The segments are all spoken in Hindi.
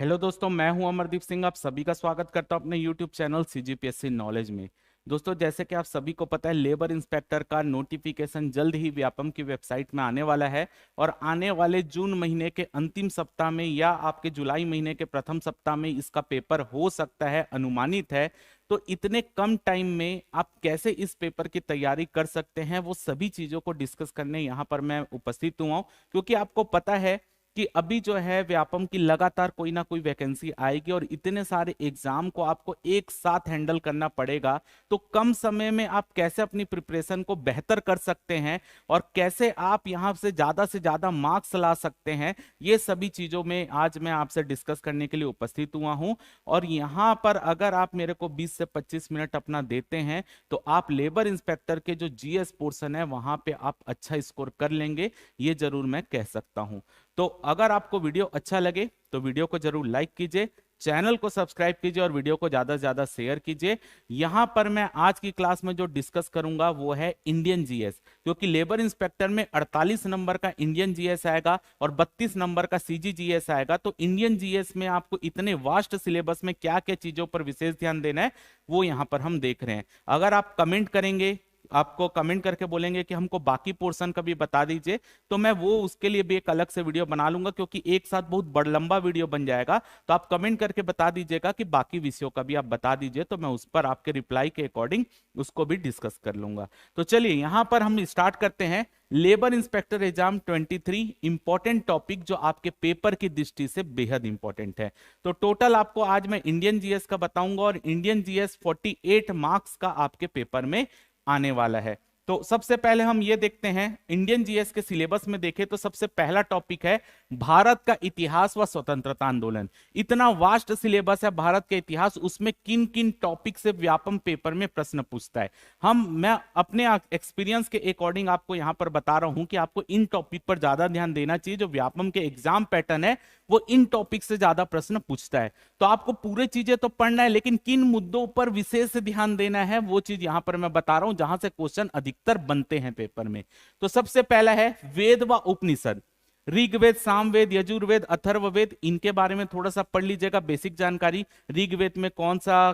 हेलो दोस्तों, मैं हूं अमरदीप सिंह। आप सभी का स्वागत करता हूं अपने यूट्यूब चैनल सीजीपीएससी नॉलेज में। दोस्तों, जैसे कि आप सभी को पता है, लेबर इंस्पेक्टर का नोटिफिकेशन जल्द ही व्यापम की वेबसाइट में आने वाला है। और आने वाले जून महीने के अंतिम सप्ताह में या आपके जुलाई महीने के प्रथम सप्ताह में इसका पेपर हो सकता है, अनुमानित है। तो इतने कम टाइम में आप कैसे इस पेपर की तैयारी कर सकते हैं, वो सभी चीजों को डिस्कस करने यहाँ पर मैं उपस्थित हुआ हूं। क्योंकि आपको पता है कि अभी जो है व्यापम की लगातार कोई ना कोई वैकेंसी आएगी और इतने सारे एग्जाम को आपको एक साथ हैंडल करना पड़ेगा। तो कम समय में आप कैसे अपनी प्रिपरेशन को बेहतर कर सकते हैं और कैसे आप यहां से ज्यादा मार्क्स ला सकते हैं, ये सभी चीजों में आज मैं आपसे डिस्कस करने के लिए उपस्थित हुआ हूं। और यहां पर अगर आप मेरे को 20 से 25 मिनट अपना देते हैं तो आप लेबर इंस्पेक्टर के जो जीएस पोर्शन है वहां पे आप अच्छा स्कोर कर लेंगे, ये जरूर मैं कह सकता हूं। तो अगर आपको वीडियो अच्छा लगे तो वीडियो को जरूर लाइक कीजिए, चैनल को सब्सक्राइब कीजिए और वीडियो को ज्यादा से ज्यादा शेयर कीजिए। यहां पर मैं आज की क्लास में जो डिस्कस करूंगा वो है इंडियन जीएस, क्योंकि लेबर इंस्पेक्टर में 48 नंबर का इंडियन जीएस आएगा और 32 नंबर का सीजीजीएस आएगा। तो इंडियन जीएस में आपको इतने वास्ट सिलेबस में क्या क्या चीजों पर विशेष ध्यान देना है वो यहां पर हम देख रहे हैं। अगर आप कमेंट करेंगे, आपको कमेंट करके बोलेंगे कि हमको बाकी पोर्शन का भी बता दीजिए, तो मैं वो उसके लिए भी एक अलग से वीडियो बना लूंगा, क्योंकि एक साथ बहुत बड़ लंबा वीडियो बन जाएगा। तो आप कमेंट करके बता दीजिएगा कि बाकी विषयों का भी आप बता दीजिए, तो मैं उस पर आपके रिप्लाई के अकॉर्डिंग उसको भी डिस्कस कर लूंगा। तो चलिए यहां पर हम स्टार्ट करते हैं। Labour inspector exam 23 important topic जो आपके पेपर की दृष्टि से बेहद इंपॉर्टेंट है। तो टोटल आपको आज मैं इंडियन जीएस का बताऊंगा और इंडियन जीएस 48 मार्क्स का आपके पेपर में आने वाला है। तो सबसे पहले हम ये देखते हैं, इंडियन जीएस के सिलेबस में देखें तो सबसे पहला टॉपिक है भारत का इतिहास व स्वतंत्रता आंदोलन। इतना वास्ट सिलेबस है भारत के इतिहास, उसमें किन किन टॉपिक से व्यापम पेपर में प्रश्न पूछता है। मैं अपने एक्सपीरियंस के अकॉर्डिंग आपको यहां पर बता रहा हूं कि आपको इन टॉपिक पर ज्यादा ध्यान देना चाहिए। जो व्यापम के एग्जाम पैटर्न है वो इन टॉपिक से ज्यादा प्रश्न पूछता है। तो आपको पूरे चीजें तो पढ़ना है, लेकिन किन मुद्दों पर विशेष ध्यान देना है वो चीज यहां पर मैं बता रहा हूं, जहां से क्वेश्चन अधिकतर बनते हैं पेपर में। तो सबसे पहला है वेद व उपनिषद। ऋग्वेद, सामवेद, यजुर्वेद, अथर्ववेद, इनके बारे में थोड़ा सा पढ़ लीजिएगा, बेसिक जानकारी। ऋग्वेद में कौन सा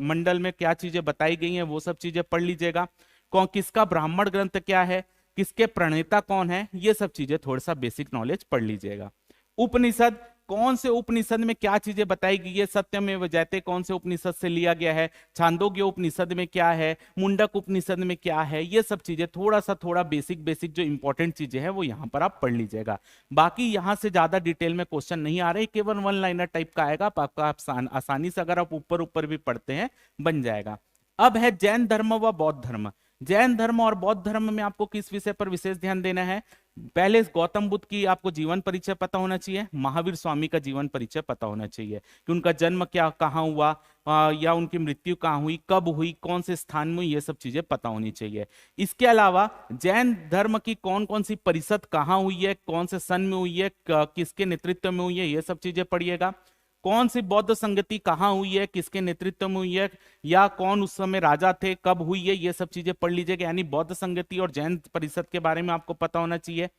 मंडल में क्या चीजें बताई गई हैं वो सब चीजें पढ़ लीजिएगा। कौन किसका ब्राह्मण ग्रंथ क्या है, किसके प्रणेता कौन है, ये सब चीजें थोड़ा सा बेसिक नॉलेज पढ़ लीजिएगा। उपनिषद, कौन से उपनिषद में क्या चीजें बताई गई है, सत्यमेव जयते कौन से उपनिषद से लिया गया है, छांदोग्य उपनिषद में क्या है, मुंडक उपनिषद में क्या है, ये सब चीजें थोड़ा बेसिक बेसिक जो इंपॉर्टेंट चीजें हैं वो यहां पर आप पढ़ लीजिएगा। बाकी यहां से ज्यादा डिटेल में क्वेश्चन नहीं आ रहे, केवल वन लाइनर टाइप का आएगा, आपका आसानी से अगर आप ऊपर ऊपर भी पढ़ते हैं बन जाएगा। अब है जैन धर्म व बौद्ध धर्म। जैन धर्म और बौद्ध धर्म में आपको किस विषय पर विशेष ध्यान देना है। पहले गौतम बुद्ध की आपको जीवन परिचय पता होना चाहिए, महावीर स्वामी का जीवन परिचय पता होना चाहिए कि उनका जन्म क्या कहाँ हुआ, या उनकी मृत्यु कहाँ हुई, कब हुई, कौन से स्थान में, ये सब चीजें पता होनी चाहिए। इसके अलावा जैन धर्म की कौन कौन सी परिषद कहाँ हुई है, कौन से सन में हुई है, किसके नेतृत्व में हुई है, ये सब चीजें पढ़िएगा। कौन सी बौद्ध संगति कहाँ हुई है, किसके नेतृत्व में हुई है, या कौन उस समय राजा थे, कब हुई है, ये सब चीजें पढ़ लीजिएगा। यानी बौद्ध संगति और जैन परिषद के बारे में आपको पता होना चाहिए।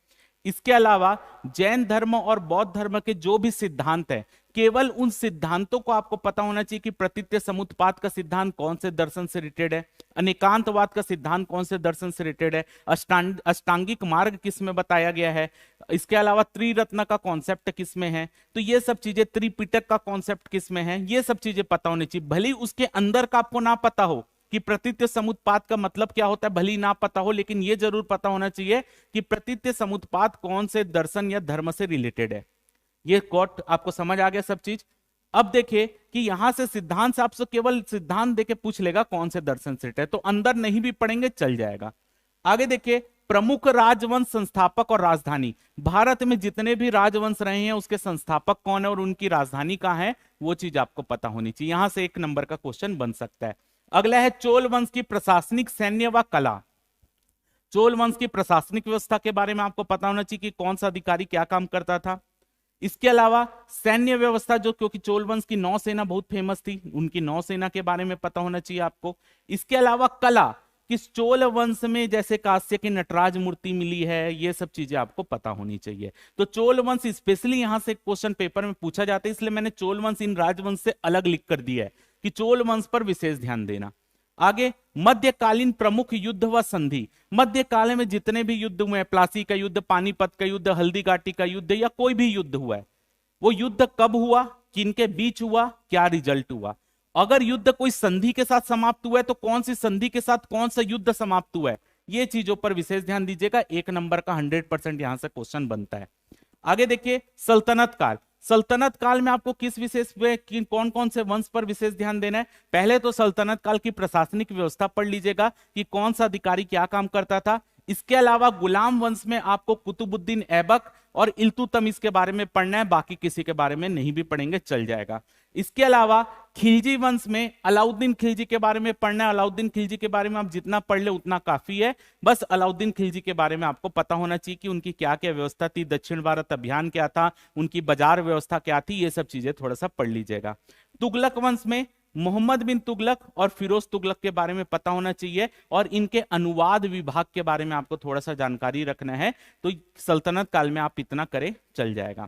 इसके अलावा जैन धर्म और बौद्ध धर्म के जो भी सिद्धांत है, केवल उन सिद्धांतों को आपको पता होना चाहिए कि प्रतीत्य समुत्पाद का सिद्धांत कौन से दर्शन से रिलेटेड है, अनेकांतवाद का सिद्धांत कौन से दर्शन से रिलेटेड है, अष्टांगिक मार्ग किस में बताया गया है, इसके अलावा त्रिरत्न का कॉन्सेप्ट किस में है, तो ये सब चीजें, त्रिपिटक का कॉन्सेप्ट किस में है, ये सब चीजें पता होनी चाहिए। भले उसके अंदर का आपको ना पता हो कि प्रतीत्य समुत्पाद का मतलब क्या होता है, भली ना पता हो, लेकिन यह जरूर पता होना चाहिए कि प्रतीत्य समुत्पाद कौन से दर्शन या धर्म से रिलेटेड है। ये कोट आपको समझ आ गया सब चीज। अब देखिए कि यहां से सिद्धांत से आपसे केवल सिद्धांत देके पूछ लेगा कौन से दर्शन से है, तो अंदर नहीं भी पढ़ेंगे चल जाएगा। आगे देखिए, प्रमुख राजवंश, संस्थापक और राजधानी। भारत में जितने भी राजवंश रहे हैं उसके संस्थापक कौन है और उनकी राजधानी कहां है, वो चीज आपको पता होनी चाहिए। यहां से एक नंबर का क्वेश्चन बन सकता है। अगला है चोल वंश की प्रशासनिक, सैन्य व कला। चोल वंश की प्रशासनिक व्यवस्था के बारे में आपको पता होना चाहिए कि कौन सा अधिकारी क्या काम करता था। इसके अलावा सैन्य व्यवस्था, जो क्योंकि चोल वंश की नौसेना बहुत फेमस थी, उनकी नौसेना के बारे में पता होना चाहिए आपको। इसके अलावा कला, कि चोल वंश में जैसे कांस्य की नटराज मूर्ति मिली है, ये सब चीजें आपको पता होनी चाहिए। तो चोल वंश स्पेशली यहां से क्वेश्चन पेपर में पूछा जाता है, इसलिए मैंने चोल वंश इन राजवंश से अलग लिख कर दिया है कि चोल वंश पर विशेष ध्यान देना। आगे, मध्यकालीन प्रमुख युद्ध व संधि। मध्यकाल में जितने भी युद्ध हुए हैं, प्लासी का युद्ध, पानीपत का युद्ध, हल्दी घाटी का युद्ध, या कोई भी युद्ध हुआ है, वो युद्ध कब हुआ, किनके बीच हुआ, क्या रिजल्ट हुआ। अगर युद्ध कोई संधि के साथ समाप्त हुआ है तो कौन सी संधि के साथ कौन सा युद्ध समाप्त हुआ है, ये चीजों पर विशेष ध्यान दीजिएगा। 1 नंबर का 100% यहां से क्वेश्चन बनता है। आगे देखिए, सल्तनत काल। सल्तनत काल में आपको किस विशेष कौन कौन से वंश पर विशेष ध्यान देना है। पहले तो सल्तनत काल की प्रशासनिक व्यवस्था पढ़ लीजिएगा कि कौन सा अधिकारी क्या काम करता था। इसके अलावा गुलाम वंश में आपको कुतुबुद्दीन ऐबक और इल्तुतमिश के बारे में पढ़ना है, बाकी किसी के बारे में नहीं भी पढ़ेंगे चल जाएगा। इसके अलावा खिलजी वंश में अलाउद्दीन खिलजी के बारे में पढ़ना है। अलाउद्दीन खिलजी के बारे में आप जितना पढ़ ले उतना काफी है। बस अलाउद्दीन खिलजी के बारे में आपको पता होना चाहिए कि उनकी क्या क्या व्यवस्था थी, दक्षिण भारत अभियान क्या था, उनकी बाजार व्यवस्था क्या थी, ये सब चीजें थोड़ा सा पढ़ लीजिएगा। तुगलक वंश में मोहम्मद बिन तुगलक और फिरोज तुगलक के बारे में पता होना चाहिए, और इनके अनुवाद विभाग के बारे में आपको थोड़ा सा जानकारी रखना है। तो सल्तनत काल में आप इतना करें चल जाएगा।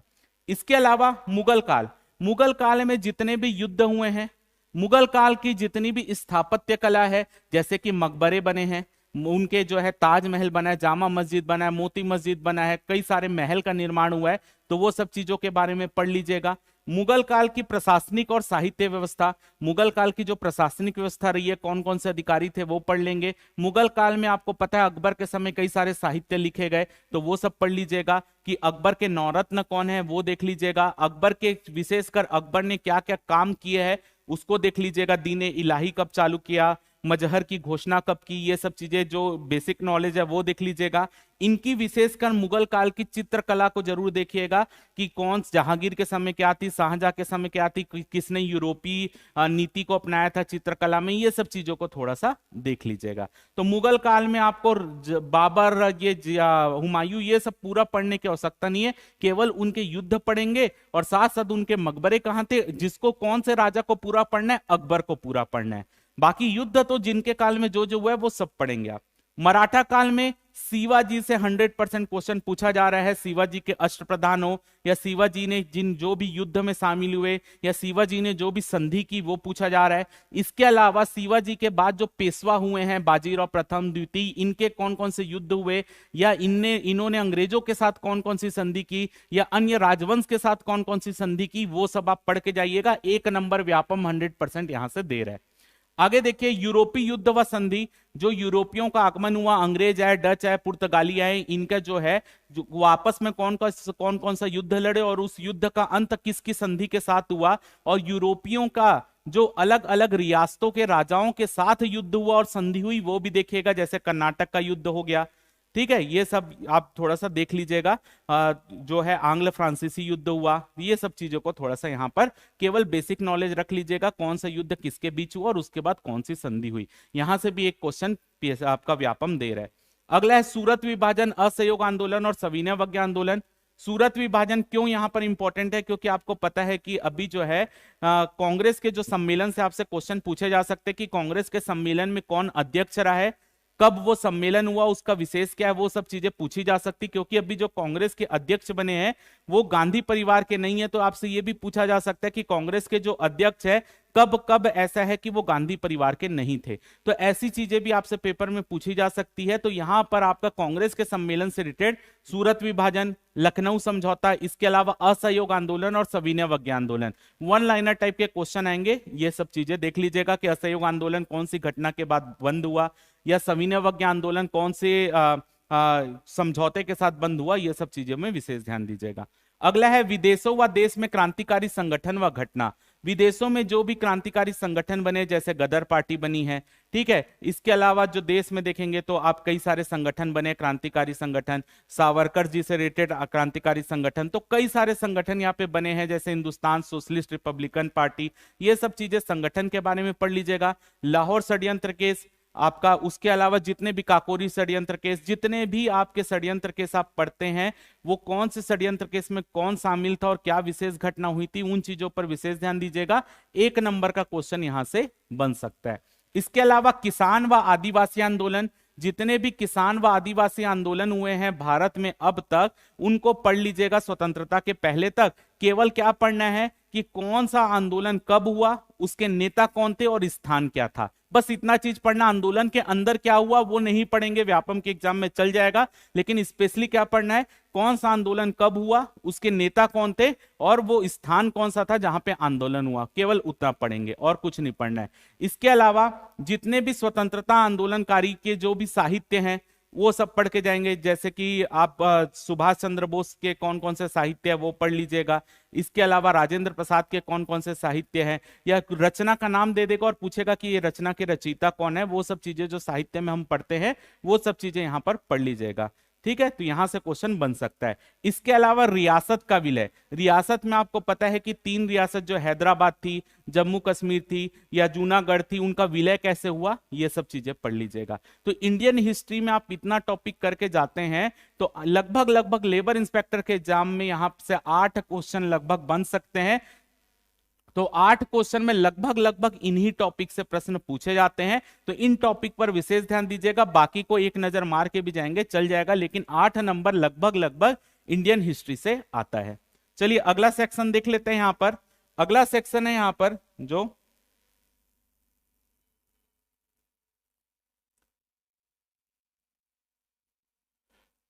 इसके अलावा मुगल काल। मुगल काल में जितने भी युद्ध हुए हैं, मुगल काल की जितनी भी स्थापत्य कला है, जैसे कि मकबरे बने हैं, उनके जो है ताजमहल बना है, जामा मस्जिद बना है, मोती मस्जिद बना है, कई सारे महल का निर्माण हुआ है, तो वो सब चीजों के बारे में पढ़ लीजिएगा। मुगल काल की प्रशासनिक और साहित्य व्यवस्था, मुगल काल की जो प्रशासनिक व्यवस्था रही है, कौन कौन से अधिकारी थे वो पढ़ लेंगे। मुगल काल में आपको पता है अकबर के समय कई सारे साहित्य लिखे गए, तो वो सब पढ़ लीजिएगा कि अकबर के नौरत्न कौन है वो देख लीजिएगा। अकबर के विशेषकर अकबर ने क्या क्या काम किए हैं उसको देख लीजिएगा। दीने इलाही कब चालू किया, मजहर की घोषणा कब की, ये सब चीजें जो बेसिक नॉलेज है वो देख लीजिएगा। इनकी विशेषकर मुगल काल की चित्रकला को जरूर देखिएगा कि कौन जहांगीर के समय क्या थी, शाहजहां के समय क्या थी, किसने यूरोपीय नीति को अपनाया था चित्रकला में, ये सब चीजों को थोड़ा सा देख लीजिएगा। तो मुगल काल में आपको बाबर, ये हुमायूं, ये सब पूरा पढ़ने की आवश्यकता नहीं है, केवल उनके युद्ध पढ़ेंगे और साथ साथ उनके मकबरे कहां थे। जिसको कौन से राजा को पूरा पढ़ना है, अकबर को पूरा पढ़ना है। बाकी युद्ध तो जिनके काल में जो जो हुआ है वो सब पढ़ेंगे आप। मराठा काल में शिवाजी से 100% क्वेश्चन पूछा जा रहा है। शिवाजी के अष्टप्रधान हो, या शिवाजी ने जो भी युद्ध में शामिल हुए, या शिवाजी ने जो भी संधि की, वो पूछा जा रहा है। इसके अलावा शिवाजी के बाद जो पेशवा हुए हैं, बाजीराव प्रथम द्वितीय, इनके कौन कौन से युद्ध हुए, या इन्होंने अंग्रेजों के साथ कौन कौन सी संधि की, या अन्य राजवंश के साथ कौन कौन सी संधि की, वो सब आप पढ़ के जाइएगा। 1 नंबर व्यापम 100% यहां से दे रहा है। आगे देखिए, यूरोपीय युद्ध व संधि। जो यूरोपियों का आगमन हुआ, अंग्रेज आए, डच आए, पुर्तगाली आए, इनका जो है जो आपस में कौन कौन सा युद्ध लड़े और उस युद्ध का अंत किसकी संधि के साथ हुआ, और यूरोपियों का जो अलग अलग रियासतों के राजाओं के साथ युद्ध हुआ और संधि हुई वो भी देखिएगा, जैसे कर्नाटक का युद्ध हो गया। ठीक है, ये सब आप थोड़ा सा देख लीजिएगा। जो है आंग्ल फ्रांसीसी युद्ध हुआ, ये सब चीजों को थोड़ा सा यहाँ पर केवल बेसिक नॉलेज रख लीजिएगा, कौन सा युद्ध किसके बीच हुआ और उसके बाद कौन सी संधि हुई। यहां से भी एक क्वेश्चन आपका व्यापम दे रहा है। अगला है सूरत विभाजन, असहयोग आंदोलन और सविनय अवज्ञा आंदोलन। सूरत विभाजन क्यों यहां पर इंपॉर्टेंट है, क्योंकि आपको पता है कि अभी जो है कांग्रेस के जो सम्मेलन से आपसे क्वेश्चन पूछे जा सकते हैं कि कांग्रेस के सम्मेलन में कौन अध्यक्ष रहा है, कब वो सम्मेलन हुआ, उसका विशेष क्या है, वो सब चीजें पूछी जा सकती। क्योंकि अभी जो कांग्रेस के अध्यक्ष बने हैं वो गांधी परिवार के नहीं है, तो आपसे ये भी पूछा जा सकता है कि कांग्रेस के जो अध्यक्ष है कब कब ऐसा है कि वो गांधी परिवार के नहीं थे। तो ऐसी चीजें भी आपसे पेपर में पूछी जा सकती है। तो यहां पर आपका कांग्रेस के सम्मेलन से रिलेटेड सूरत विभाजन, लखनऊ समझौता, इसके अलावा असहयोग आंदोलन और सविनय अवज्ञा आंदोलन, 1 लाइनर टाइप के क्वेश्चन आएंगे। ये सब चीजें देख लीजिएगा कि असहयोग आंदोलन कौन सी घटना के बाद बंद हुआ, या सविनय अवज्ञा आंदोलन कौन से समझौते के साथ बंद हुआ, ये सब चीजों में विशेष ध्यान दीजिएगा। अगला है विदेशों व देश में क्रांतिकारी संगठन व घटना। विदेशों में जो भी क्रांतिकारी संगठन बने, जैसे गदर पार्टी बनी है, ठीक है। इसके अलावा जो देश में देखेंगे तो आप कई सारे संगठन बने, क्रांतिकारी संगठन, सावरकर जी से रिलेटेड क्रांतिकारी संगठन, तो कई सारे संगठन यहाँ पे बने हैं, जैसे हिंदुस्तान सोशलिस्ट रिपब्लिकन पार्टी। ये सब चीजें संगठन के बारे में पढ़ लीजिएगा। लाहौर षड्यंत्र केस आपका, उसके अलावा जितने भी काकोरी षड्यंत्र केस, जितने भी आपके षड्यंत्र केस आप पढ़ते हैं, वो कौन से षड्यंत्र केस में कौन शामिल था और क्या विशेष घटना हुई थी, उन चीजों पर विशेष ध्यान दीजिएगा। 1 नंबर का क्वेश्चन यहां से बन सकता है। इसके अलावा किसान व आदिवासी आंदोलन, जितने भी किसान व आदिवासी आंदोलन हुए हैं भारत में अब तक, उनको पढ़ लीजिएगा स्वतंत्रता के पहले तक। केवल क्या पढ़ना है कि कौन सा आंदोलन कब हुआ, उसके नेता कौन थे और स्थान क्या था, बस इतना चीज पढ़ना। आंदोलन के अंदर क्या हुआ वो नहीं पढ़ेंगे, व्यापम के एग्जाम में चल जाएगा, लेकिन स्पेशली क्या पढ़ना है, कौन सा आंदोलन कब हुआ, उसके नेता कौन थे और वो स्थान कौन सा था जहां पे आंदोलन हुआ, केवल उतना पढ़ेंगे और कुछ नहीं पढ़ना है। इसके अलावा जितने भी स्वतंत्रता आंदोलनकारी के जो भी साहित्य हैं वो सब पढ़ के जाएंगे, जैसे कि आप सुभाष चंद्र बोस के कौन कौन से साहित्य है वो पढ़ लीजिएगा। इसके अलावा राजेंद्र प्रसाद के कौन कौन से साहित्य हैं, या रचना का नाम दे देगा और पूछेगा कि ये रचना के रचयिता कौन है, वो सब चीजें जो साहित्य में हम पढ़ते हैं वो सब चीजें यहाँ पर पढ़ लीजिएगा। ठीक है, तो यहां से क्वेश्चन बन सकता है। इसके अलावा रियासत का विलय, रियासत में आपको पता है कि 3 रियासत जो हैदराबाद थी, जम्मू कश्मीर थी या जूनागढ़ थी, उनका विलय कैसे हुआ, ये सब चीजें पढ़ लीजिएगा। तो इंडियन हिस्ट्री में आप इतना टॉपिक करके जाते हैं तो लगभग लगभग लेबर इंस्पेक्टर के एग्जाम में यहां से 8 क्वेश्चन लगभग बन सकते हैं। तो 8 क्वेश्चन में लगभग लगभग इन्हीं टॉपिक से प्रश्न पूछे जाते हैं, तो इन टॉपिक पर विशेष ध्यान दीजिएगा। बाकी को एक नजर मार के भी जाएंगे चल जाएगा, लेकिन 8 नंबर लगभग लगभग इंडियन हिस्ट्री से आता है। चलिए अगला सेक्शन देख लेते हैं। यहां पर अगला सेक्शन है यहां पर जो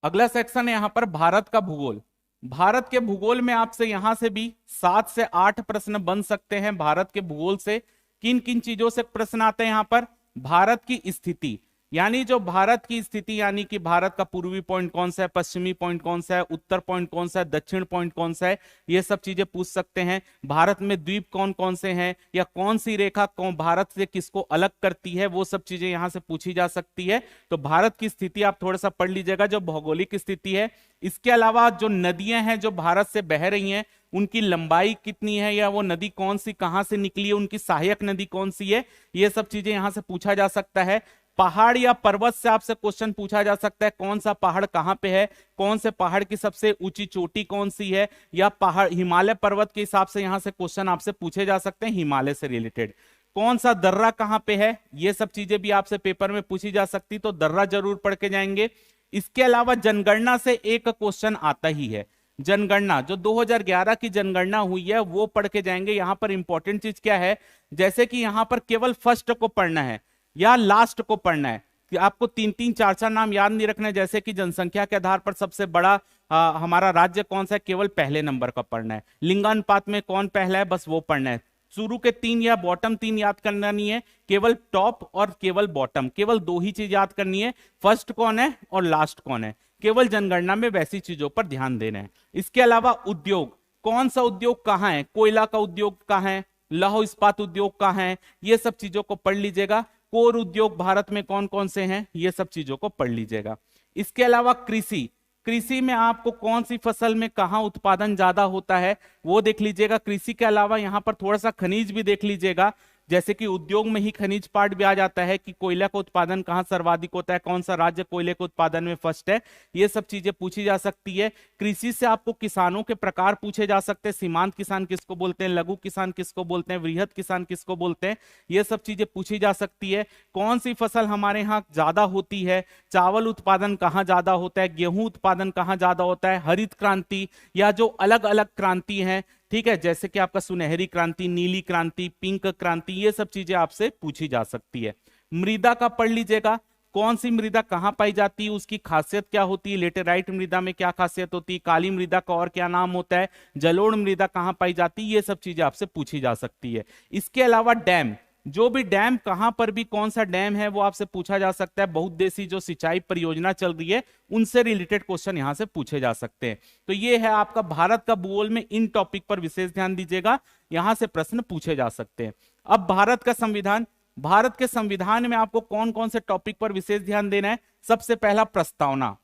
अगला सेक्शन है यहां पर भारत का भूगोल। भारत के भूगोल में आपसे यहां से भी 7 से 8 प्रश्न बन सकते हैं भारत के भूगोल से। किन किन चीजों से प्रश्न आते हैं यहां पर, भारत की स्थिति, यानी जो भारत की स्थिति, यानी कि भारत का पूर्वी पॉइंट कौन सा है, पश्चिमी पॉइंट कौन सा है, उत्तर पॉइंट कौन सा है, दक्षिण पॉइंट कौन सा है, ये सब चीजें पूछ सकते हैं। भारत में द्वीप कौन कौन से हैं, या कौन सी रेखा कौन भारत से किसको अलग करती है, वो सब चीजें यहां से पूछी जा सकती है। तो भारत की स्थिति आप थोड़ा सा पढ़ लीजिएगा, जो भौगोलिक स्थिति है। इसके अलावा जो नदियां हैं जो भारत से बह रही हैं, उनकी लंबाई कितनी है, या वो नदी कौन सी कहां से निकली है, उनकी सहायक नदी कौन सी है, ये सब चीजें यहां से पूछा जा सकता है। पहाड़ या पर्वत से आपसे क्वेश्चन पूछा जा सकता है, कौन सा पहाड़ कहां पे है, कौन से पहाड़ की सबसे ऊंची चोटी कौन सी है, या पहाड़ हिमालय पर्वत के हिसाब से यहां से क्वेश्चन आपसे पूछे जा सकते हैं हिमालय से रिलेटेड। कौन सा दर्रा कहां पे है, ये सब चीजें भी आपसे पेपर में पूछी जा सकती, तो दर्रा जरूर पढ़ के जाएंगे। इसके अलावा जनगणना से एक क्वेश्चन आता ही है, जनगणना जो 2011 की जनगणना हुई है वो पढ़ के जाएंगे। यहां पर इंपॉर्टेंट चीज क्या है, जैसे कि यहां पर केवल फर्स्ट को पढ़ना है या लास्ट को पढ़ना है, कि आपको 3-3 4-4 नाम याद नहीं रखना है, जैसे कि जनसंख्या के आधार पर सबसे बड़ा हमारा राज्य कौन सा है, केवल पहले नंबर का पढ़ना है। लिंगानुपात में कौन पहला है, बस वो पढ़ना है। शुरू के 3 या बॉटम 3 याद करना नहीं है, केवल टॉप और केवल बॉटम, केवल 2 ही चीज याद करनी है, फर्स्ट कौन है और लास्ट कौन है। केवल जनगणना में वैसी चीजों पर ध्यान देना है। इसके अलावा उद्योग, कौन सा उद्योग कहां है, कोयला का उद्योग कहां है, लौह इस्पात उद्योग कहां है, ये सब चीजों को पढ़ लीजिएगा। कोर उद्योग भारत में कौन कौन से हैं, ये सब चीजों को पढ़ लीजिएगा। इसके अलावा कृषि, कृषि में आपको कौन सी फसल में कहां उत्पादन ज्यादा होता है वो देख लीजिएगा। कृषि के अलावा यहां पर थोड़ा सा खनिज भी देख लीजिएगा, जैसे कि उद्योग में ही खनिज पार्ट भी आ जाता है कि कोयला का उत्पादन कहां सर्वाधिक होता है, कौन सा राज्य कोयले के उत्पादन में फर्स्ट है, ये सब चीजें पूछी जा सकती है। कृषि से आपको किसानों के प्रकार पूछे जा सकते हैं, सीमांत किसान किसको बोलते हैं, लघु किसान किसको बोलते हैं, वृहद किसान किसको बोलते हैं, ये सब चीजें पूछी जा सकती है। कौन सी फसल हमारे यहाँ ज्यादा होती है, चावल उत्पादन कहाँ ज्यादा होता है, गेहूं उत्पादन कहाँ ज्यादा होता है, हरित क्रांति या जो अलग अलग क्रांति है, ठीक है, जैसे कि आपका सुनहरी क्रांति, नीली क्रांति, पिंक क्रांति, ये सब चीजें आपसे पूछी जा सकती है। मृदा का पढ़ लीजिएगा, कौन सी मृदा कहां पाई जाती है, उसकी खासियत क्या होती है, लेटेराइट मृदा में क्या खासियत होती है, काली मृदा का और क्या नाम होता है, जलोढ़ मृदा कहां पाई जाती है, ये सब चीजें आपसे पूछी जा सकती है। इसके अलावा डैम, जो भी डैम कहां पर भी कौन सा डैम है वो आपसे पूछा जा सकता है। बहुउद्देशीय जो सिंचाई परियोजना चल रही है उनसे रिलेटेड क्वेश्चन यहां से पूछे जा सकते हैं। तो ये है आपका भारत का भूगोल में, इन टॉपिक पर विशेष ध्यान दीजिएगा, यहां से प्रश्न पूछे जा सकते हैं। अब भारत का संविधान, भारत के संविधान में आपको कौन कौन से टॉपिक पर विशेष ध्यान देना है। सबसे पहला प्रस्तावना,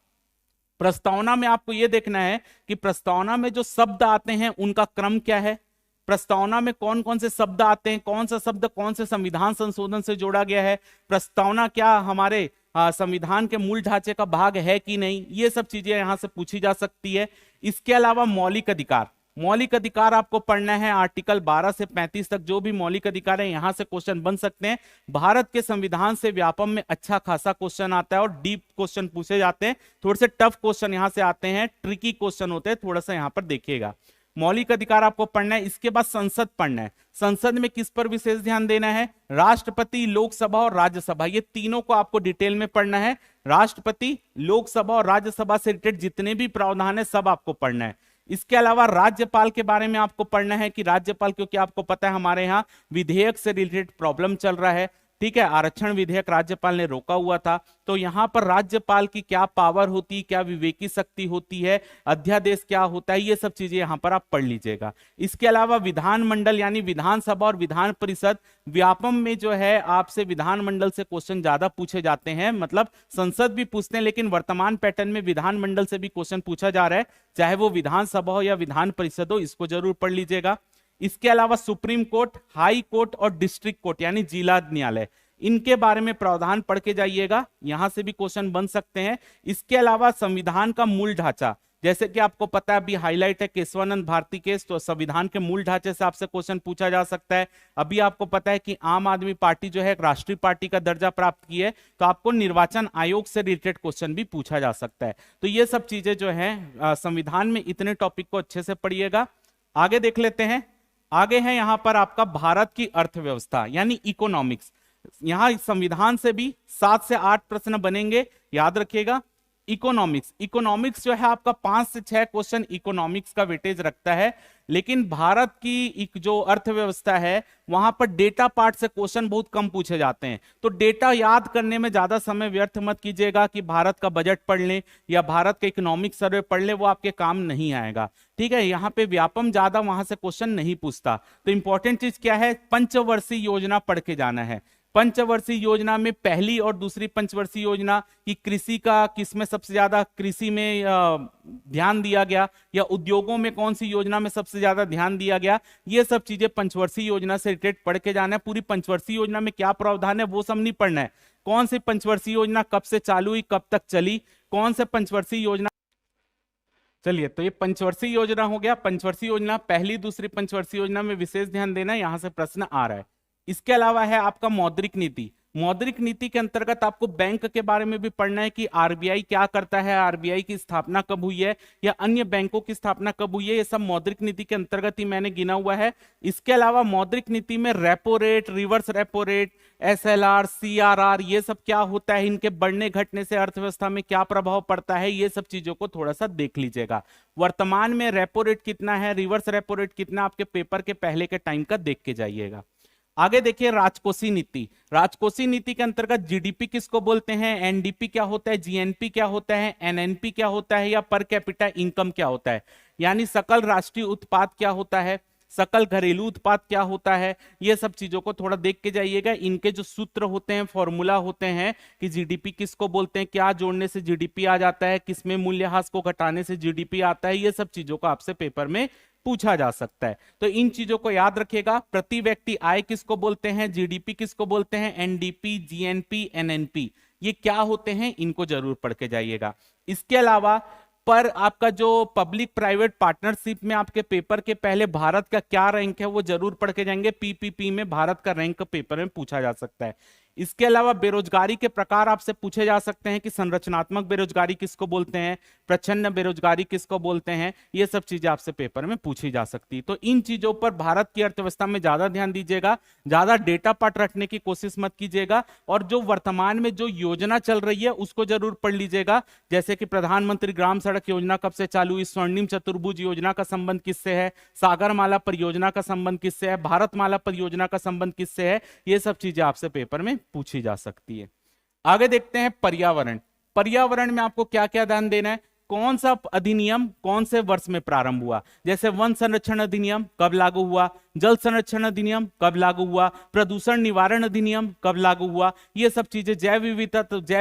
प्रस्तावना में आपको यह देखना है कि प्रस्तावना में जो शब्द आते हैं उनका क्रम क्या है, प्रस्तावना में कौन कौन से शब्द आते हैं, कौन सा शब्द कौन से संविधान संशोधन से जोड़ा गया है, प्रस्तावना क्या हमारे संविधान के मूल ढांचे का भाग है कि नहीं, ये सब चीजें यहां से पूछी जा सकती है। इसके अलावा मौलिक अधिकार, मौलिक अधिकार आपको पढ़ना है, आर्टिकल 12 से 35 तक जो भी मौलिक अधिकार है यहां से क्वेश्चन बन सकते हैं। भारत के संविधान से व्यापम में अच्छा खासा क्वेश्चन आता है और डीप क्वेश्चन पूछे जाते हैं। थोड़े से टफ क्वेश्चन यहां से आते हैं, ट्रिकी क्वेश्चन होते हैं, थोड़ा सा यहां पर देखिएगा। मौलिक अधिकार आपको पढ़ना है। इसके बाद संसद पढ़ना है। संसद में किस पर विशेष ध्यान देना है? राष्ट्रपति, लोकसभा और राज्यसभा, ये तीनों को आपको डिटेल में पढ़ना है। राष्ट्रपति, लोकसभा और राज्यसभा से रिलेटेड जितने भी प्रावधान है सब आपको पढ़ना है। इसके अलावा राज्यपाल के बारे में आपको पढ़ना है कि राज्यपाल, क्योंकि आपको पता है हमारे यहाँ विधेयक से रिलेटेड प्रॉब्लम चल रहा है, ठीक है, आरक्षण विधेयक राज्यपाल ने रोका हुआ था, तो यहां पर राज्यपाल की क्या पावर होती है, क्या विवेकी शक्ति होती है, अध्यादेश क्या होता है, ये सब चीजें यहां पर आप पढ़ लीजिएगा। इसके अलावा विधानमंडल यानी विधानसभा और विधान परिषद, व्यापम में जो है आपसे विधानमंडल से क्वेश्चन ज्यादा पूछे जाते हैं, मतलब संसद भी पूछते हैं लेकिन वर्तमान पैटर्न में विधानमंडल से भी क्वेश्चन पूछा जा रहा है, चाहे वो विधानसभा हो या विधान परिषद हो, इसको जरूर पढ़ लीजिएगा। इसके अलावा सुप्रीम कोर्ट, हाई कोर्ट और डिस्ट्रिक्ट कोर्ट यानी जिला न्यायालय, इनके बारे में प्रावधान पढ़ के जाइएगा, यहां से भी क्वेश्चन बन सकते हैं। इसके अलावा संविधान का मूल ढांचा, जैसे कि आपको पता है अभी हाईलाइट है केशवानंद भारती केस, तो संविधान के मूल ढांचे से आपसे क्वेश्चन पूछा जा सकता है। अभी आपको पता है कि आम आदमी पार्टी जो है एक राष्ट्रीय पार्टी का दर्जा प्राप्त की है, तो आपको निर्वाचन आयोग से रिलेटेड क्वेश्चन भी पूछा जा सकता है। तो ये सब चीजें जो है संविधान में, इतने टॉपिक को अच्छे से पढ़िएगा। आगे देख लेते हैं। आगे है यहां पर आपका भारत की अर्थव्यवस्था यानी इकोनॉमिक्स। यहां संविधान से भी 7 से 8 प्रश्न बनेंगे, याद रखिएगा। इकोनॉमिक्स जो है आपका 5 से 6 क्वेश्चन इकोनॉमिक्स का वेटेज रखता है, लेकिन भारत की जो अर्थव्यवस्था है वहां पर डेटा पार्ट से क्वेश्चन बहुत कम पूछे जाते हैं, तो डेटा याद करने में ज्यादा समय व्यर्थ मत कीजिएगा कि भारत का बजट पढ़ लें या भारत का इकोनॉमिक सर्वे पढ़ लें, वो आपके काम नहीं आएगा, ठीक है। यहाँ पे व्यापम ज्यादा वहां से क्वेश्चन नहीं पूछता। तो इंपॉर्टेंट चीज क्या है? पंचवर्षीय योजना पढ़ के जाना है। पंचवर्षीय योजना में पहली और दूसरी पंचवर्षीय योजना की कृषि का किसमें सबसे ज्यादा कृषि में ध्यान दिया गया, या उद्योगों में कौन सी योजना में सबसे ज्यादा ध्यान दिया गया, ये सब चीजें पंचवर्षीय योजना से रिलेटेड पढ़ के जाना है। पूरी पंचवर्षीय योजना में क्या प्रावधान है वो सब नहीं पढ़ना है। कौन सी पंचवर्षीय योजना कब से चालू हुई, कब तक चली, कौन से पंचवर्षीय योजना, चलिए तो ये पंचवर्षीय योजना हो गया। पंचवर्षीय योजना, पहली दूसरी पंचवर्षीय योजना में विशेष ध्यान देना है, यहां से प्रश्न आ रहा है। इसके अलावा है आपका मौद्रिक नीति। मौद्रिक नीति के अंतर्गत आपको बैंक के बारे में भी पढ़ना है कि आरबीआई क्या करता है, आरबीआई की स्थापना कब हुई है, या अन्य बैंकों की स्थापना कब हुई है, ये सब मौद्रिक नीति के अंतर्गत ही मैंने गिना हुआ है। इसके अलावा मौद्रिक नीति में repo rate, reverse repo rate, SLR, CRR, ये सब क्या होता है, इनके बढ़ने घटने से अर्थव्यवस्था में क्या प्रभाव पड़ता है, ये सब चीजों को थोड़ा सा देख लीजिएगा। वर्तमान में रेपो रेट कितना है, रिवर्स रेपो रेट कितना, आपके पेपर के पहले के टाइम का देख के जाइएगा। आगे देखिए राजकोषीय नीति। राजकोषीय नीति के अंतर्गत जीडीपी किसको बोलते हैं, एनडीपी क्या होता है, जीएनपी क्या होता है, एनएनपी क्या होता है, या पर कैपिटा इनकम क्या होता है, यानी सकल राष्ट्रीय उत्पाद क्या होता है, सकल घरेलू उत्पाद क्या होता है, ये सब चीजों को थोड़ा देख के जाइएगा। इनके जो सूत्र होते हैं, फॉर्मूला होते हैं कि जीडीपी किसको बोलते हैं, क्या जोड़ने से जीडीपी आ जाता है, किसमें मूल्यह्रास को घटाने से जीडीपी आता है, ये सब चीजों को आपसे पेपर में पूछा जा सकता है। तो इन चीजों को याद रखिएगा। प्रति व्यक्ति आय किसको बोलते हैं, जीडीपी किसको बोलते हैं, एनडीपी, जीएनपी, एनएनपी, ये क्या होते हैं, इनको जरूर पढ़ के जाइएगा। इसके अलावा पर आपका जो पब्लिक प्राइवेट पार्टनरशिप में आपके पेपर के पहले भारत का क्या रैंक है वो जरूर पढ़ के जाएंगे। पीपीपी में भारत का रैंक पेपर में पूछा जा सकता है। इसके अलावा बेरोजगारी के प्रकार आपसे पूछे जा सकते हैं कि संरचनात्मक बेरोजगारी किसको बोलते हैं, प्रच्छन्न बेरोजगारी किसको बोलते हैं, ये सब चीजें आपसे पेपर में पूछी जा सकती है। तो इन चीजों पर भारत की अर्थव्यवस्था में ज्यादा ध्यान दीजिएगा, ज्यादा डेटा पार्ट रखने की कोशिश मत कीजिएगा, और जो वर्तमान में जो योजना चल रही है उसको जरूर पढ़ लीजिएगा। जैसे कि प्रधानमंत्री ग्राम सड़क योजना कब से चालू हुई, स्वर्णिम चतुर्भुज योजना का संबंध किससे है, सागरमाला परियोजना का संबंध किससे है, भारतमाला परियोजना का संबंध किससे है, ये सब चीजें आपसे पेपर में पूछी जा सकती है। आगे देखते हैं पर्यावरण। पर्यावरण में आपको क्या क्या ध्यान देना है, कौन सा अधिनियम कौन से वर्ष में प्रारंभ हुआ, जैसे वन संरक्षण अधिनियम कब लागू हुआ, जल संरक्षण अधिनियम कब लागू हुआ, प्रदूषण निवारण अधिनियम कब लागू हुआ, ये सब चीजें, जैव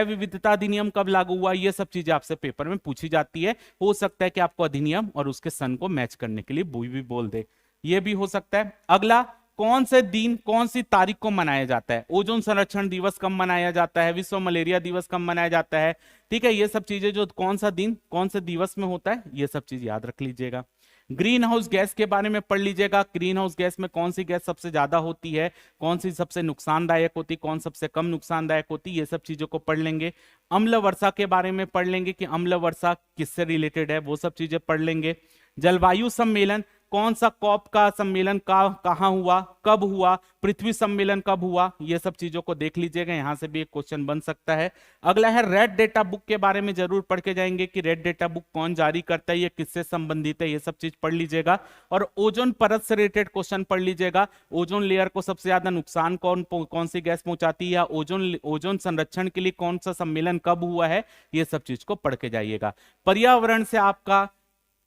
विविधता अधिनियम कब लागू हुआ, ये सब चीजें आपसे पेपर में पूछी जाती है। हो सकता है कि आपको अधिनियम और उसके सन को मैच करने के लिए भी बोल दे, ये भी हो सकता है। अगला, कौन से दिन कौन सी तारीख को मनाया जाता है, ओजोन संरक्षण दिवस कब मनाया जाता है, विश्व मलेरिया दिवस कब मनाया जाता है, ठीक है, ये सब चीजें जो कौन सा दिन कौन से दिवस में होता है, ये सब चीज याद रख लीजिएगा। ग्रीन हाउस गैस के बारे में पढ़ लीजिएगा, ग्रीन हाउस गैस में कौन सी गैस सबसे ज्यादा होती है, कौन सी सबसे नुकसानदायक होती, कौन सबसे कम नुकसानदायक होती, ये सब चीजों को पढ़ लेंगे। अम्ल वर्षा के बारे में पढ़ लेंगे कि अम्ल वर्षा किससे रिलेटेड है, वो सब चीजें पढ़ लेंगे। जलवायु सम्मेलन, कौन सा कॉप का सम्मेलन कहाँ हुआ, कब हुआ, पृथ्वी सम्मेलन कब हुआ, ये सब चीजों को देख लीजिएगा, यहां से भी एक क्वेश्चन बन सकता है। अगला है रेड डेटा बुक के बारे में जरूर पढ़ के जाएंगे कि रेड डेटा बुक कौन जारी करता है, ये किससे संबंधित है, ये सब चीज पढ़ लीजिएगा। और ओजोन परत से रिलेटेड क्वेश्चन पढ़ लीजिएगा, ओजोन लेयर को सबसे ज्यादा नुकसान कौन सी गैस पहुंचाती है, ओजोन संरक्षण के लिए कौन सा सम्मेलन कब हुआ है, ये सब चीज को पढ़ के जाइएगा। पर्यावरण से आपका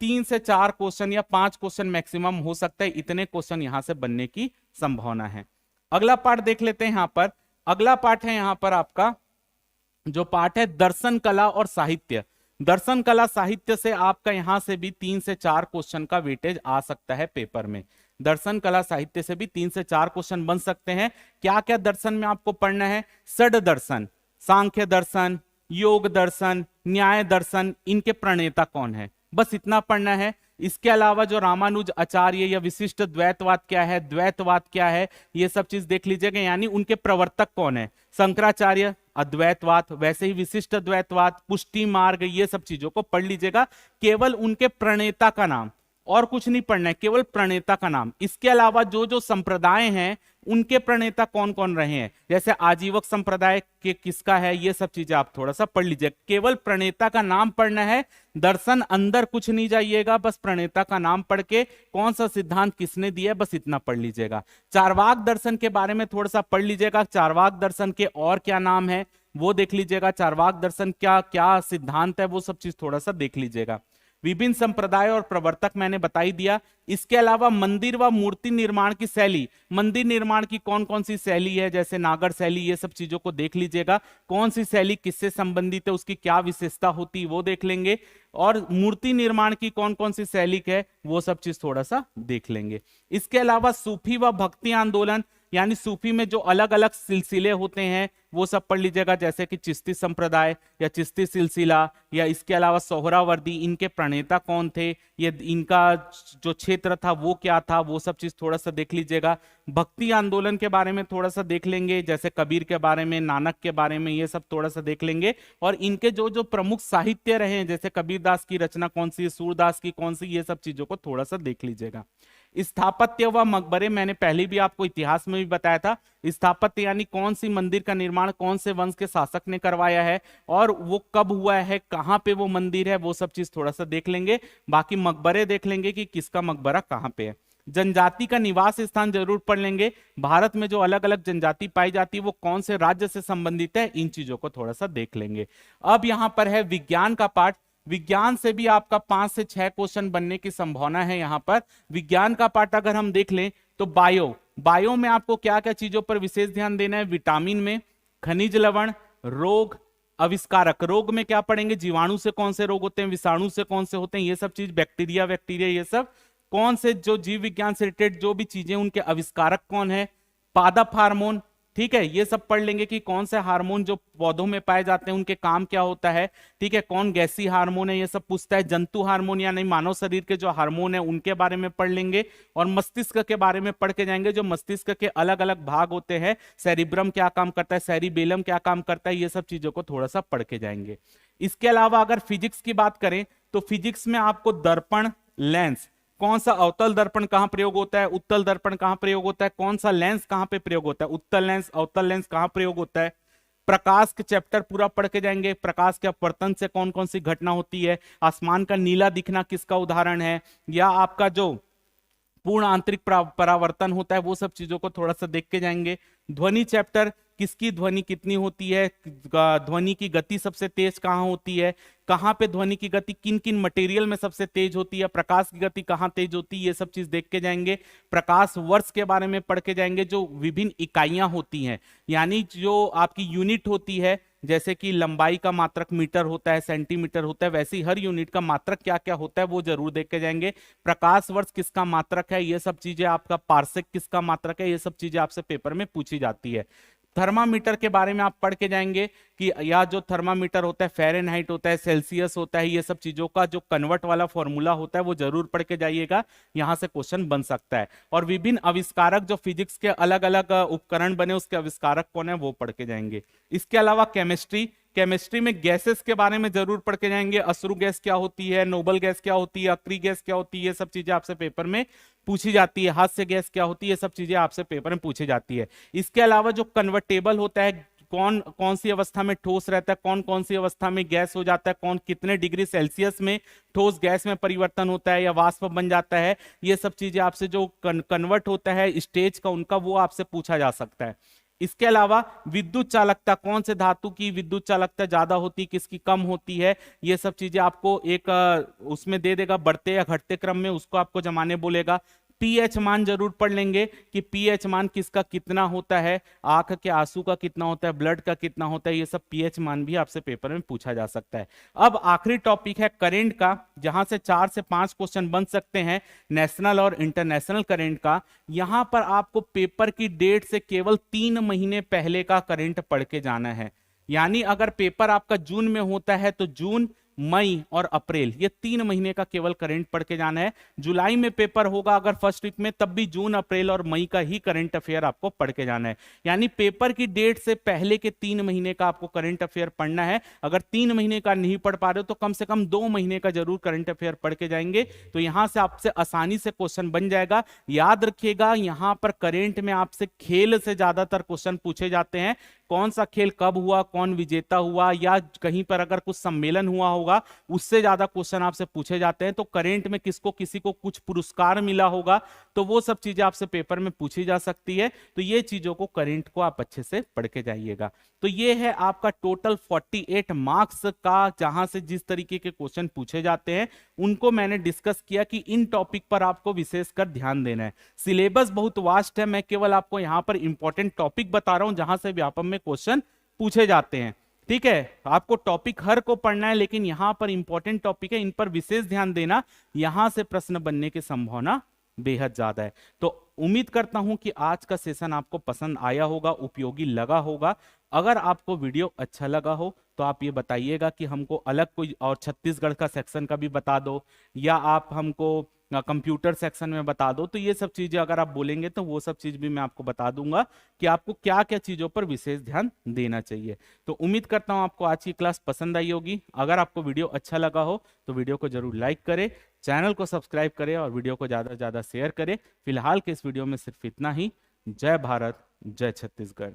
3 से 4 क्वेश्चन या 5 क्वेश्चन मैक्सिमम हो सकता है, इतने क्वेश्चन यहां से बनने की संभावना है। अगला पार्ट देख लेते हैं यहां पर। अगला पार्ट है यहां पर आपका जो पार्ट है दर्शन कला और साहित्य। दर्शन कला साहित्य से आपका यहां से भी 3 से 4 क्वेश्चन का वेटेज आ सकता है पेपर में। दर्शन कला साहित्य से भी 3 से 4 क्वेश्चन बन सकते हैं। क्या क्या दर्शन में आपको पढ़ना है, षड दर्शन, सांख्य दर्शन, योग दर्शन, न्याय दर्शन, इनके प्रणेता कौन है, बस इतना पढ़ना है। इसके अलावा जो रामानुज आचार्य या विशिष्ट द्वैतवाद क्या है, द्वैतवाद क्या है, ये सब चीज देख लीजिएगा, यानी उनके प्रवर्तक कौन है। शंकराचार्य अद्वैतवाद, वैसे ही विशिष्ट द्वैतवाद, पुष्टि मार्ग, ये सब चीजों को पढ़ लीजिएगा। केवल उनके प्रणेता का नाम, और कुछ नहीं पढ़ना है, केवल प्रणेता का नाम। इसके अलावा जो जो संप्रदाय हैं उनके प्रणेता कौन कौन रहे हैं, जैसे आजीवक संप्रदाय के किसका है, ये सब चीजें आप थोड़ा सा पढ़ लीजिए। केवल प्रणेता का नाम पढ़ना है, दर्शन अंदर कुछ नहीं जाइएगा, बस प्रणेता का नाम पढ़ के कौन सा सिद्धांत किसने दिया है, बस इतना पढ़ लीजिएगा। चारवाक दर्शन के बारे में थोड़ा सा पढ़ लीजिएगा, चारवाक दर्शन के और क्या नाम है वो देख लीजिएगा, चारवाक दर्शन क्या क्या सिद्धांत है वो सब चीज थोड़ा सा देख लीजिएगा। विभिन्न संप्रदाय और प्रवर्तक मैंने बता ही दिया। इसके अलावा मंदिर व मूर्ति निर्माण की शैली, मंदिर निर्माण की कौन कौन सी शैली है, जैसे नागर शैली, ये सब चीजों को देख लीजिएगा। कौन सी शैली किससे संबंधित है, उसकी क्या विशेषता होती है वो देख लेंगे। और मूर्ति निर्माण की कौन कौन सी शैली है वो सब चीज थोड़ा सा देख लेंगे। इसके अलावा सूफी व भक्ति आंदोलन, यानी सूफी में जो अलग अलग सिलसिले होते हैं वो सब पढ़ लीजिएगा, जैसे कि चिश्ती संप्रदाय या चिश्ती सिलसिला, या इसके अलावा सोहरावर्दी, इनके प्रणेता कौन थे, ये इनका जो क्षेत्र था वो क्या था, वो सब चीज थोड़ा सा देख लीजिएगा। भक्ति आंदोलन के बारे में थोड़ा सा देख लेंगे, जैसे कबीर के बारे में, नानक के बारे में, ये सब थोड़ा सा देख लेंगे। और इनके जो जो प्रमुख साहित्य रहे हैं, जैसे कबीरदास की रचना कौन सी है, सूरदास की कौन सी, ये सब चीजों को थोड़ा सा देख लीजिएगा। स्थापत्य व मकबरे, मैंने पहले भी आपको इतिहास में भी बताया था। स्थापत्य यानी कौन सी मंदिर का निर्माण कौन से वंश के शासक ने करवाया है और वो कब हुआ है, कहां पे वो मंदिर है, वो सब चीज थोड़ा सा देख लेंगे। बाकी मकबरे देख लेंगे कि किसका मकबरा कहां पे है। जनजाति का निवास स्थान जरूर पढ़ लेंगे। भारत में जो अलग अलग जनजाति पाई जाती है वो कौन से राज्य से संबंधित है, इन चीजों को थोड़ा सा देख लेंगे। अब यहां पर है विज्ञान का पार्ट। विज्ञान से भी आपका 5 से 6 क्वेश्चन बनने की संभावना है। यहां पर विज्ञान का पार्ट अगर हम देख लें तो बायो में आपको क्या क्या चीजों पर विशेष ध्यान देना है, विटामिन में, खनिज लवण, रोग, आविष्कारक। रोग में क्या पढ़ेंगे, जीवाणु से कौन से रोग होते हैं, विषाणु से कौन से होते हैं, ये सब चीज, बैक्टीरिया ये सब कौन से जो जीव विज्ञान से रिलेटेड जो भी चीजें उनके आविष्कारक कौन है, पादप हार्मोन, ठीक है, ये सब पढ़ लेंगे कि कौन से हार्मोन जो पौधों में पाए जाते हैं उनके काम क्या होता है, ठीक है, कौन गैसीय हार्मोन है, ये सब पूछता है। जंतु हार्मोन यानी मानव शरीर के जो हार्मोन है उनके बारे में पढ़ लेंगे। और मस्तिष्क के बारे में पढ़ के जाएंगे, जो मस्तिष्क के अलग अलग भाग होते हैं, सेरिब्रम क्या काम करता है, सेरिबेलम क्या काम करता है, ये सब चीजों को थोड़ा सा पढ़ के जाएंगे। इसके अलावा अगर फिजिक्स की बात करें तो फिजिक्स में आपको दर्पण, लेंस, कौन सा अवतल दर्पण कहां प्रयोग होता है, उत्तल दर्पण कहां प्रयोग होता है, कौन सा लेंस कहां पे प्रयोग होता है, उत्तल लेंस अवतल लेंस कहां प्रयोग होता है। प्रकाश के चैप्टर पूरा पढ़ के जाएंगे। प्रकाश के अपवर्तन से कौन कौन सी घटना होती है, आसमान का नीला दिखना किसका उदाहरण है, या आपका जो पूर्ण आंतरिक परावर्तन होता है, वो सब चीजों को थोड़ा सा देख के जाएंगे। ध्वनि चैप्टर, किसकी ध्वनि कितनी होती है, ध्वनि की गति सबसे तेज कहाँ होती है, कहाँ पे ध्वनि की गति किन किन मटेरियल में सबसे तेज होती है, प्रकाश की गति कहाँ तेज होती है, ये सब चीज देख के जाएंगे। प्रकाश वर्ष के बारे में पढ़ के जाएंगे, जो विभिन्न इकाइयां होती हैं, यानी जो आपकी यूनिट होती है, जैसे कि लंबाई का मात्रक मीटर होता है, सेंटीमीटर होता है, वैसे ही हर यूनिट का मात्रक क्या क्या होता है वो जरूर देख के जाएंगे। प्रकाश वर्ष किसका मात्रक है, ये सब चीजें, आपका पार्सेक किसका मात्रक है, ये सब चीजें आपसे पेपर में पूछी जाती है। थर्मामीटर के बारे में आप पढ़ के जाएंगे कि या जो थर्मामीटर होता है फ़ारेनहाइट होता है, सेल्सियस होता है, ये सब चीजों का जो कन्वर्ट वाला फॉर्मूला होता है वो जरूर पढ़ के जाइएगा, यहां से क्वेश्चन बन सकता है। और विभिन्न आविष्कारक जो फिजिक्स के अलग अलग उपकरण बने उसके आविष्कारक कौन है वो पढ़ के जाएंगे। इसके अलावा केमिस्ट्री, केमिस्ट्री में गैसेस के बारे में जरूर पढ़ के जाएंगे, अश्रु गैस क्या होती है, नोबल गैस क्या होती है, अक्री गैस क्या होती है, ये सब चीजें आपसे पेपर में पूछी जाती है, हास्य गैस क्या होती है, ये सब चीजें आपसे पेपर में पूछी जाती है। इसके अलावा जो कन्वर्टेबल होता है, कौन कौन सी अवस्था में ठोस रहता है, कौन कौन सी अवस्था में गैस हो जाता है, कौन कितने डिग्री सेल्सियस में ठोस गैस में परिवर्तन होता है या वाष्प बन जाता है, ये सब चीजें आपसे जो कन्वर्ट होता है स्टेज का उनका, वो आपसे पूछा जा सकता है। इसके अलावा विद्युत चालकता, कौन से धातु की विद्युत चालकता ज्यादा होती है, किसकी कम होती है, ये सब चीजें आपको एक उसमें दे देगा बढ़ते या घटते क्रम में, उसको आपको जमाने बोलेगा। पीएच मान जरूर पढ़ लेंगे कि पीएच मान किसका कितना होता है, आंख के आंसू का कितना होता है, ब्लड का कितना होता है, ये सब पीएच मान भी आपसे पेपर में पूछा जा सकता है। अब आखिरी टॉपिक है करंट का, जहां से 4 से 5 क्वेश्चन बन सकते हैं नेशनल और इंटरनेशनल करंट का। यहां पर आपको पेपर की डेट से केवल 3 महीने पहले का करंट पढ़ के जाना है। यानी अगर पेपर आपका जून में होता है तो जून, मई और अप्रैल, ये 3 महीने का केवल करंट पढ़ के जाना है। जुलाई में पेपर होगा अगर फर्स्ट वीक में, तब भी जून, अप्रैल और मई का ही करंट अफेयर आपको पढ़ के जाना है। यानी पेपर की डेट से पहले के 3 महीने का आपको करंट अफेयर पढ़ना है। अगर 3 महीने का नहीं पढ़ पा रहे हो तो कम से कम 2 महीने का जरूर करंट अफेयर पढ़ के जाएंगे, तो यहां से आपसे आसानी से क्वेश्चन बन जाएगा। याद रखिएगा यहां पर करंट में आपसे खेल से ज्यादातर क्वेश्चन पूछे जाते हैं। कौन सा खेल कब हुआ, कौन विजेता हुआ, या कहीं पर अगर कुछ सम्मेलन हुआ होगा उससे ज्यादा क्वेश्चन आपसे पूछे जाते हैं। तो करंट में किसको किसी को कुछ पुरस्कार मिला होगा तो वो सब चीजें आपसे पेपर में पूछी जा सकती है। तो ये चीजों को करंट को आप अच्छे से पढ़ के जाइएगा। तो ये है आपका टोटल 48 मार्क्स का, जहां से जिस तरीके के क्वेश्चन पूछे जाते हैं उनको मैंने डिस्कस किया कि इन टॉपिक पर आपको विशेषकर ध्यान देना है। सिलेबस बहुत वास्ट है, मैं केवल आपको यहां पर इंपॉर्टेंट टॉपिक बता रहा हूं जहां से व्यापम में क्वेश्चन पूछे जाते हैं। ठीक है, आपको टॉपिक हर को पढ़ना है, लेकिन यहां पर इंपॉर्टेंट टॉपिक है, इन पर विशेष ध्यान देना, यहां से प्रश्न बनने की संभावना बेहद ज्यादा है। तो उम्मीद करता हूं कि आज का सेशन आपको पसंद आया होगा, उपयोगी लगा होगा। अगर आपको वीडियो अच्छा लगा हो तो आप ये बताइएगा कि हमको अलग कोई और छत्तीसगढ़ का सेक्शन का भी बता दो, या आप हमको कंप्यूटर सेक्शन में बता दो। तो ये सब चीजें अगर आप बोलेंगे तो वो सब चीज भी मैं आपको बता दूंगा कि आपको क्या क्या चीजों पर विशेष ध्यान देना चाहिए। तो उम्मीद करता हूं आपको आज की क्लास पसंद आई होगी। अगर आपको वीडियो अच्छा लगा हो तो वीडियो को जरूर लाइक करें, चैनल को सब्सक्राइब करें और वीडियो को ज्यादा से ज्यादा शेयर करें। फिलहाल के इस वीडियो में सिर्फ इतना ही। जय भारत, जय छत्तीसगढ़।